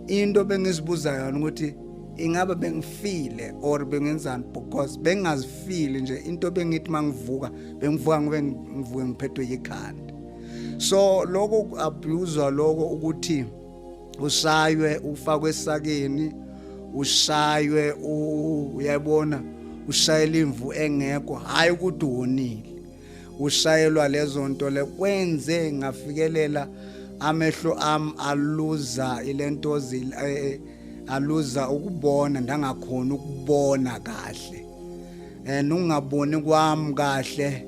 into bengizibuza yona ukuthi ingabe bengifile or bengenzani, because bengazifili nje into bengithi mangivuka bengivuka ngobe ngivuke ngiphethwe yikhanda. So lokho abuse lokho ukuthi ushaywe ufakwe esakeni, ushaywe uyabona, ushayela imvu engekho, hayi ukuthi wonile, ushayelwa lezo nto le kwenze ngafikelela amehlo am aluza ilento aluza ukubona, ndangakhona ukubona kahle, nungaboni kwami kahle,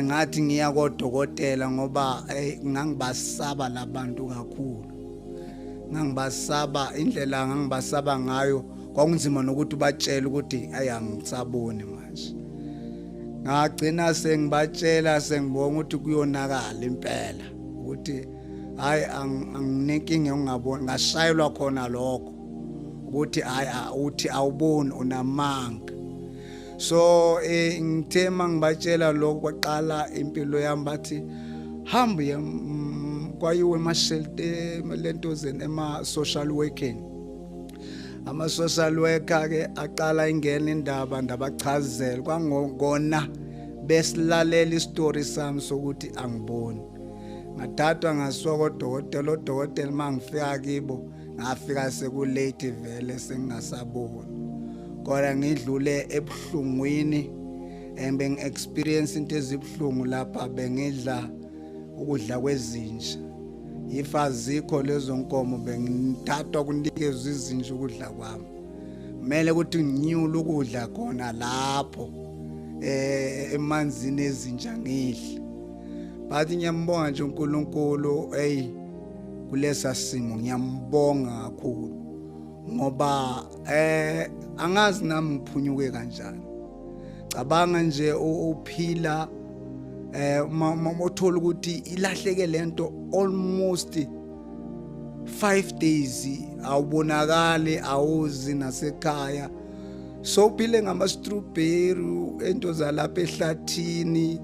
ngathi ngiya kodokotela ngoba ngangibasaba labantu kakhulu, ngangibasaba indlela ngangibasaba ngayo, kwakunzima nokuthi batshele ukuthi ayangisaboni manje. Ngagcina sengibatshela sengibona ukuthi kuyonakala impela, ukuthi hayi anginenkinga ngingaboni, ngashayelwa khona lokho ukuthi hayi uthi awuboni unamanga. So ngithe mangibatshela lokho kwaqala impilo yami bathi hamba kwayiwe emashelte lentozeni ema-social working. Ama-social worker ke aqala ingena indaba ndabachazela kwangona besilalela isitori sami sokuthi angiboni. Ngathathwa ngasiwa kodokotela, odokotela mangifika kibo ngafika sekulate vele sengingasaboni. Kodwa ngidlule ebuhlungwini bengi-experience into ezibhlungu lapha, bengidla ukudla kwezinja. If azikho lezo nkomo bengithathwa kunikezwe izinja ukudla kwami, kumele ukuthi nginyule ukudla khona lapho emanzini ezinja ngidle. Bathi ngiyambonga nje uNkulunkulu kulesa simo, ngiyambonga kakhulu ngoba angazi nami ngiphunyuke kanjani. Cabanga nje uphila uthola ukuthi ilahleke lento almost 5 days, awubonakali, awuzi nasekhaya. So uphile ngama-strawberry, ento zalapha ehlathini,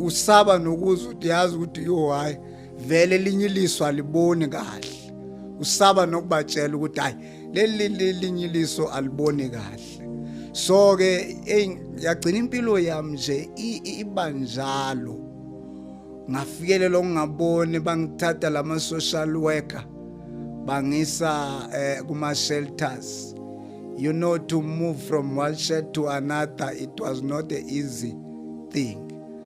usaba nokuza ukuthi yazi ukuthi yo hayi vele elinye iliso aliboni kahle, usaba nokubatshela ukuthi hayi leli linye iliso aliboni kahle. So ke yagcina impilo yami nje ibanjalo, ngafikelela ngingaboni, bangithatha lama-social worker bangisa kuma-shelters. You know, to move from one shelter to another, it was not an easy thing.